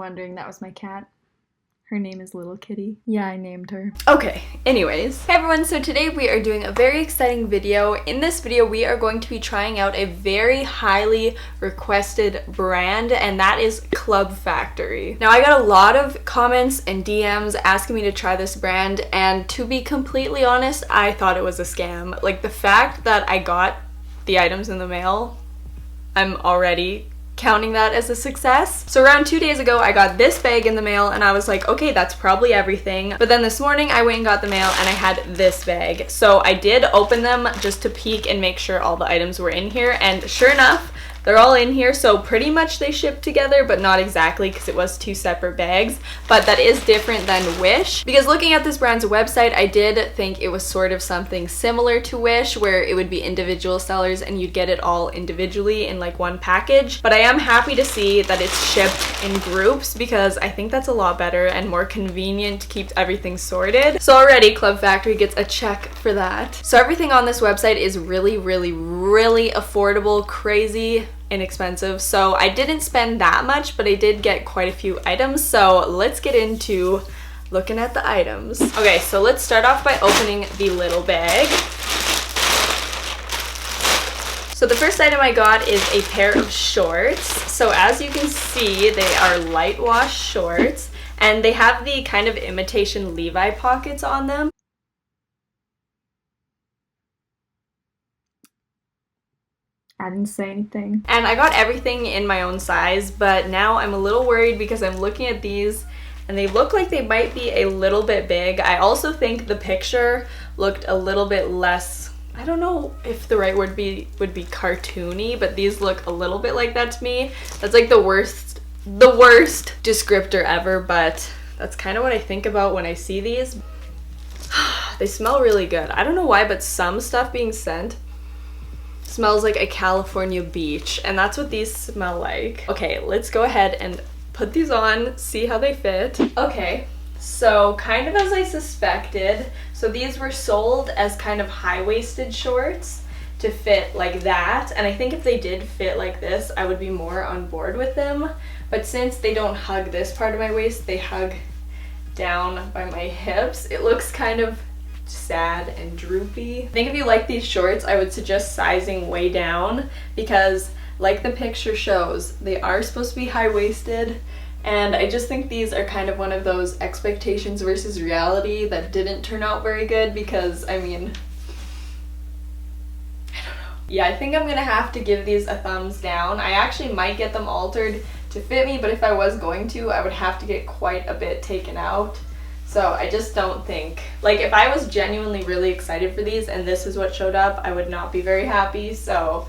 wondering, that was my cat. Her name is Little Kitty. Yeah, I named her. Okay, anyways. Hey everyone, so today we are doing a very exciting video. In this video, we are going to be trying out a very highly requested brand, and that is ClubFactory. Now, I got a lot of comments and DMs asking me to try this brand, and to be completely honest, I thought it was a scam. Like, the fact that I got the items in the mail, I'm already counting that as a success. So around 2 days ago, I got this bag in the mail and I was like, okay, that's probably everything. But then this morning I went and got the mail and I had this bag. So I did open them just to peek and make sure all the items were in here, and sure enough, they're all in here. So pretty much they shipped together, but not exactly because it was 2 separate bags. But that is different than Wish, because looking at this brand's website, I did think it was sort of something similar to Wish, where it would be individual sellers and you'd get it all individually in like one package. But I am happy to see that it's shipped in groups, because I think that's a lot better and more convenient to keep everything sorted. So already ClubFactory gets a check for that. So everything on this website is really affordable, crazy inexpensive. So I didn't spend that much, but I did get quite a few items. So let's get into looking at the items. Okay, so let's start off by opening the little bag. So the first item I got is a pair of shorts. So as you can see, they are light wash shorts, and they have the kind of imitation Levi pockets on them. I didn't say anything. And I got everything in my own size, but now I'm a little worried because I'm looking at these and they look like they might be a little bit big. I also think the picture looked a little bit less, I don't know if the right word would be cartoony, but these look a little bit like that to me. That's like the worst descriptor ever, but that's kind of what I think about when I see these. They smell really good. I don't know why, but some stuff being sent smells like a California beach, and that's what these smell like. Okay, let's go ahead and put these on, see how they fit. Okay, so kind of as I suspected, so these were sold as kind of high-waisted shorts to fit like that, and I think if they did fit like this, I would be more on board with them. But since they don't hug this part of my waist, they hug down by my hips, it looks kind of sad and droopy. I think if you like these shorts, I would suggest sizing way down, because like the picture shows, they are supposed to be high-waisted, and I just think these are kind of one of those expectations versus reality that didn't turn out very good, because I mean, I don't know. Yeah, I think I'm gonna have to give these a thumbs down. I actually might get them altered to fit me, but if I was going to, I would have to get quite a bit taken out. So I just don't think, like, if I was genuinely really excited for these and this is what showed up, I would not be very happy. So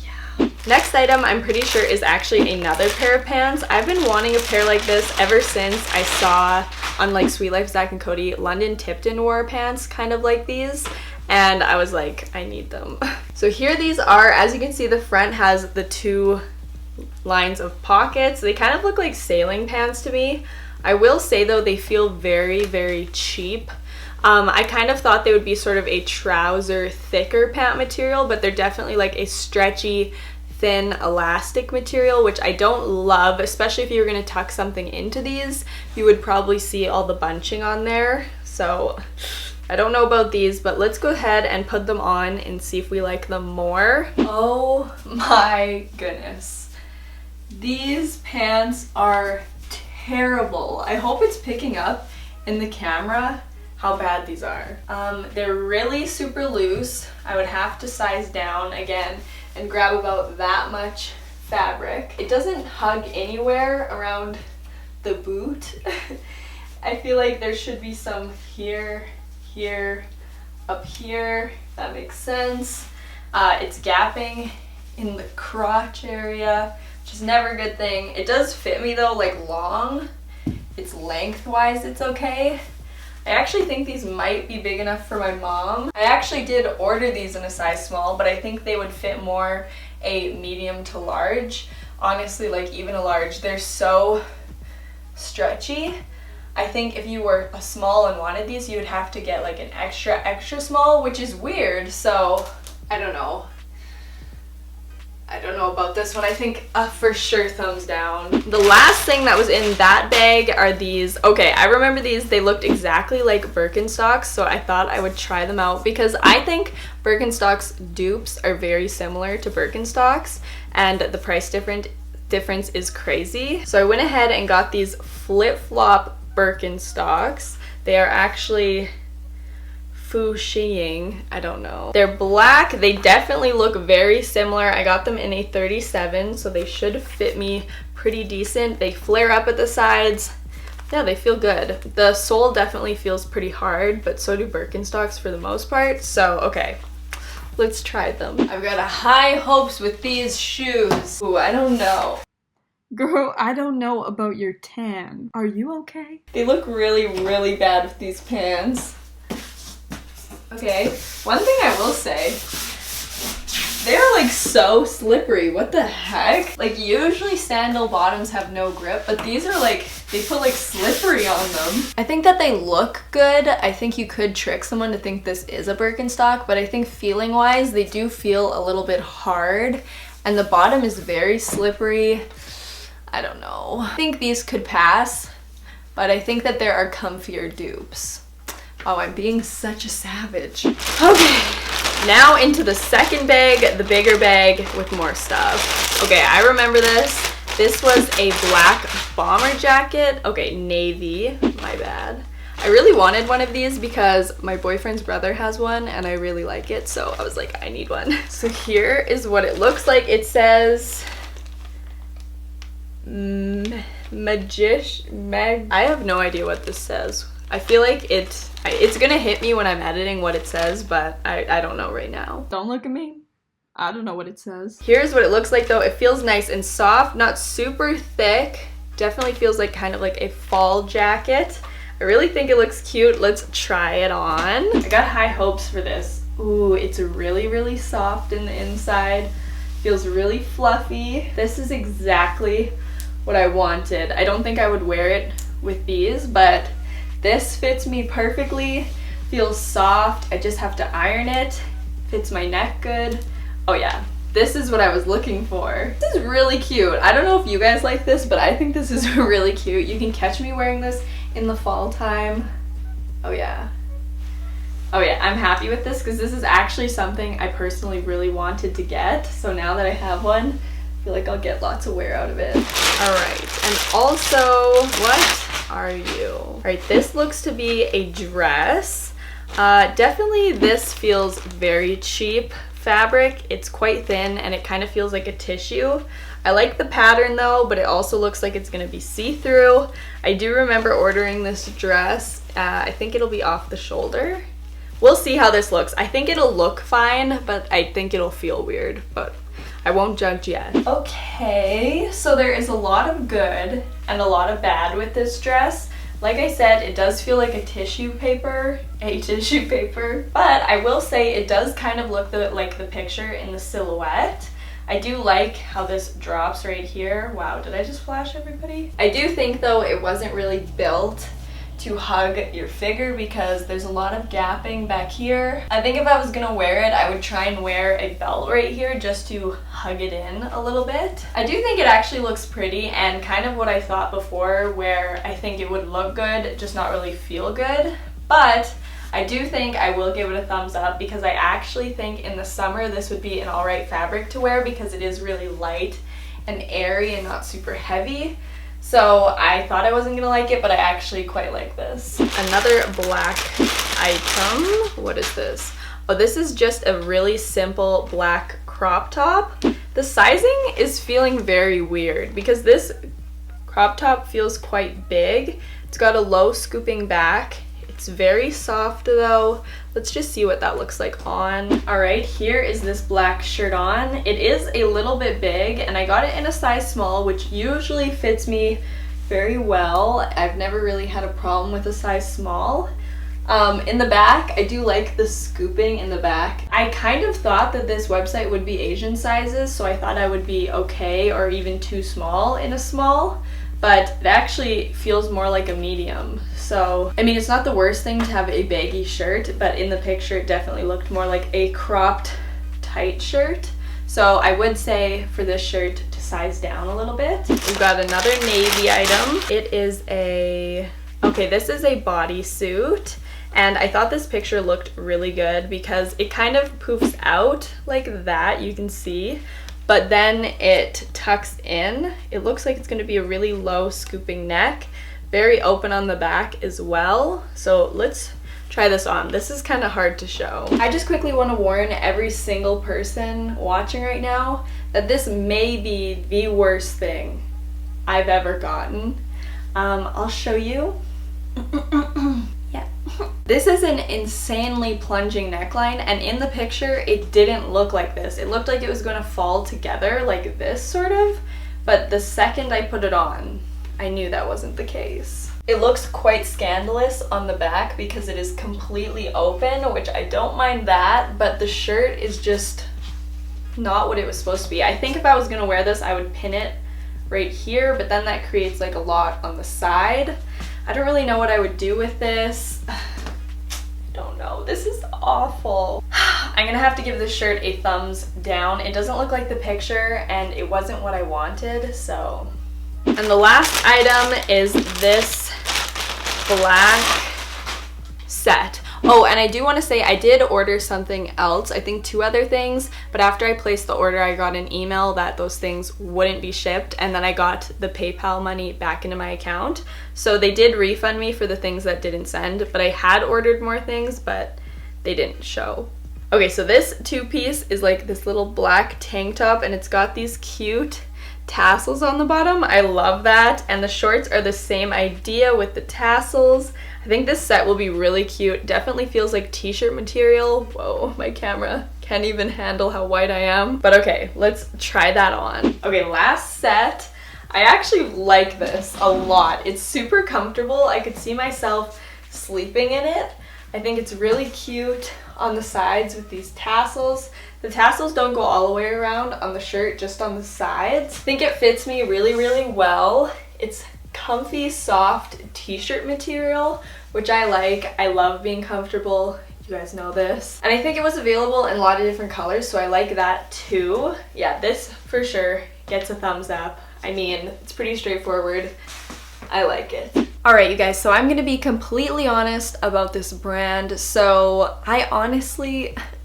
yeah. Next item I'm pretty sure is actually another pair of pants. I've been wanting a pair like this ever since I saw on like Sweet Life Zach and Cody, London Tipton wore pants kind of like these, and I was like, I need them. So here these are. As you can see, the front has the 2 lines of pockets. They kind of look like sailing pants to me. I will say though, they feel very cheap. I kind of thought they would be sort of a trouser thicker pant material, but they're definitely like a stretchy, thin elastic material, which I don't love, especially if you were going to tuck something into these. You would probably see all the bunching on there. So I don't know about these, but let's go ahead and put them on and see if we like them more. Oh my goodness. These pants are terrible. I hope it's picking up in the camera how bad these are. They're really super loose. I would have to size down again and grab about that much fabric. It doesn't hug anywhere around the boot. I feel like there should be some here, up here, if that makes sense. It's gapping in the crotch area, which is never a good thing. It does fit me though, like long. It's lengthwise, it's okay. I actually think these might be big enough for my mom. I actually did order these in a size small, but I think they would fit more a medium to large. Honestly, like even a large. They're so stretchy. I think if you were a small and wanted these, you would have to get like an extra small, which is weird. So I don't know know about this one. I think for sure thumbs down. The last thing that was in that bag are these. Okay, I remember these. They looked exactly like Birkenstocks, so I thought I would try them out because I think Birkenstocks dupes are very similar to Birkenstocks, and the price difference is crazy. So I went ahead and got these flip-flop Birkenstocks. They are actually Fushiying, I don't know. They're black. They definitely look very similar. I got them in a 37, so they should fit me pretty decent. They flare up at the sides. Yeah, they feel good. The sole definitely feels pretty hard, but so do Birkenstocks for the most part. So, okay, let's try them. I've got high hopes with these shoes. Ooh, I don't know. Girl, I don't know about your tan. Are you okay? They look really, really bad with these pants. Okay, one thing I will say, they're like so slippery. What the heck? Like usually sandal bottoms have no grip, but these are like, they put like slippery on them. I think that they look good. I think you could trick someone to think this is a Birkenstock, but I think feeling wise, they do feel a little bit hard and the bottom is very slippery. I don't know. I think these could pass, but I think that there are comfier dupes. Oh, I'm being such a savage. Okay, now into the second bag, the bigger bag with more stuff. Okay, I remember this. This was a black bomber jacket. Okay, navy, my bad. I really wanted one of these because my boyfriend's brother has one and I really like it, so I was like, I need one. So here is what it looks like. It says I have no idea what this says. I feel like it's gonna hit me when I'm editing what it says, but I don't know right now. Don't look at me. I don't know what it says. Here's what it looks like though. It feels nice and soft, not super thick. Definitely feels like kind of like a fall jacket. I really think it looks cute. Let's try it on. I got high hopes for this. Ooh, it's really, really soft in the inside. Feels really fluffy. This is exactly what I wanted. I don't think I would wear it with these, but this fits me perfectly, feels soft. I just have to iron it. Fits my neck good. Oh yeah, this is what I was looking for. This is really cute. I don't know if you guys like this, but I think this is really cute. You can catch me wearing this in the fall time. Oh yeah. Oh yeah, I'm happy with this because this is actually something I personally really wanted to get. So now that I have one, I feel like I'll get lots of wear out of it. All right, and also, what are you? All right, this looks to be a dress. Definitely this feels very cheap fabric. It's quite thin and it kind of feels like a tissue. I like the pattern though, but it also looks like it's gonna be see-through. I do remember ordering this dress. I think it'll be off the shoulder. We'll see how this looks. I think it'll look fine, but I think it'll feel weird, but I won't judge yet. Okay, so there is a lot of good and a lot of bad with this dress. Like I said, it does feel like a tissue paper, but I will say it does kind of look like the picture in the silhouette. I do like how this drops right here. Wow, did I just flash everybody? I do think though it wasn't really built to hug your figure because there's a lot of gapping back here. I think if I was gonna wear it, I would try and wear a belt right here just to hug it in a little bit. I do think it actually looks pretty and kind of what I thought before where I think it would look good, just not really feel good. But I do think I will give it a thumbs up because I actually think in the summer this would be an alright fabric to wear because it is really light and airy and not super heavy. So I thought I wasn't gonna like it, but I actually quite like this. Another black item. What is this? Oh, this is just a really simple black crop top. The sizing is feeling very weird because this crop top feels quite big. It's got a low scooping back. It's very soft though. Let's just see what that looks like on. All right, here is this black shirt on. It is a little bit big and I got it in a size small, which usually fits me very well. I've never really had a problem with a size small. In the back, I do like the scooping in the back. I kind of thought that this website would be Asian sizes, so I thought I would be okay or even too small in a small, but it actually feels more like a medium. So, I mean, it's not the worst thing to have a baggy shirt, but in the picture it definitely looked more like a cropped tight shirt. So I would say for this shirt to size down a little bit. We've got another navy item. It is this is a bodysuit. And I thought this picture looked really good because it kind of poofs out like that, you can see. But then it tucks in. It looks like it's going to be a really low scooping neck. Very open on the back as well. So let's try this on. This is kind of hard to show. I just quickly want to warn every single person watching right now that this may be the worst thing I've ever gotten. I'll show you. Yeah. This is an insanely plunging neckline, and in the picture it didn't look like this. It looked like it was going to fall together like this sort of, but the second I put it on, I knew that wasn't the case. It looks quite scandalous on the back because it is completely open, which I don't mind that, but the shirt is just not what it was supposed to be. I think if I was going to wear this, I would pin it right here, but then that creates like a lot on the side. I don't really know what I would do with this. I don't know. This is awful. I'm gonna have to give this shirt a thumbs down. It doesn't look like the picture, and it wasn't what I wanted, so. And the last item is this black set. Oh, and I do want to say I did order something else, I think 2 other things, but after I placed the order I got an email that those things wouldn't be shipped, and then I got the PayPal money back into my account. So they did refund me for the things that didn't send, but I had ordered more things, but they didn't show. Okay, so this 2-piece is like this little black tank top, and it's got these cute tassels on the bottom. I love that. And the shorts are the same idea with the tassels. I think this set will be really cute. Definitely feels like t-shirt material. Whoa, my camera can't even handle how white I am. But okay, let's try that on. Okay, last set. I actually like this a lot. It's super comfortable. I could see myself sleeping in it. I think it's really cute on the sides with these tassels. The tassels don't go all the way around on the shirt, just on the sides. I think it fits me really, really well. It's comfy, soft t-shirt material, which I like. I love being comfortable. You guys know this. And I think it was available in a lot of different colors, so I like that too. Yeah, this for sure gets a thumbs up. I mean, it's pretty straightforward. I like it. Alright, you guys, so I'm gonna be completely honest about this brand. So I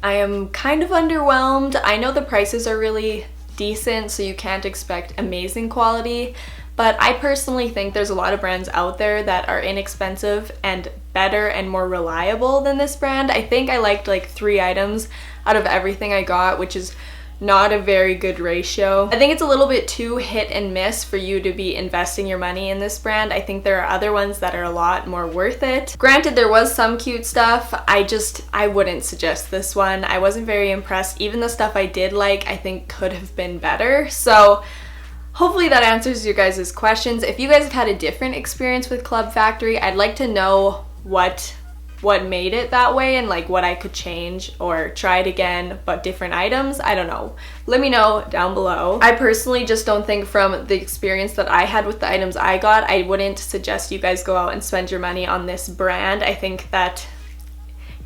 am kind of underwhelmed. I know the prices are really decent, so you can't expect amazing quality, but I personally think there's a lot of brands out there that are inexpensive and better and more reliable than this brand. I think I liked like 3 items out of everything I got, which is not a very good ratio. I think it's a little bit too hit and miss for you to be investing your money in this brand. I think there are other ones that are a lot more worth it. Granted, there was some cute stuff. I wouldn't suggest this one. I wasn't very impressed. Even the stuff I did like, I think could have been better. So hopefully that answers your guys' questions. If you guys have had a different experience with ClubFactory, I'd like to know what made it that way and like what I could change or try it again, but different items. I don't know. Let me know down below. I personally just don't think from the experience that I had with the items I got, I wouldn't suggest you guys go out and spend your money on this brand. I think that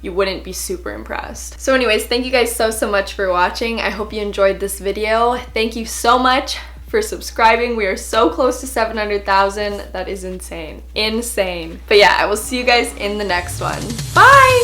you wouldn't be super impressed. So anyways, thank you guys so much for watching. I hope you enjoyed this video. Thank you so much for subscribing. We are so close to 700,000. That is insane. Insane. But yeah, I will see you guys in the next one. Bye!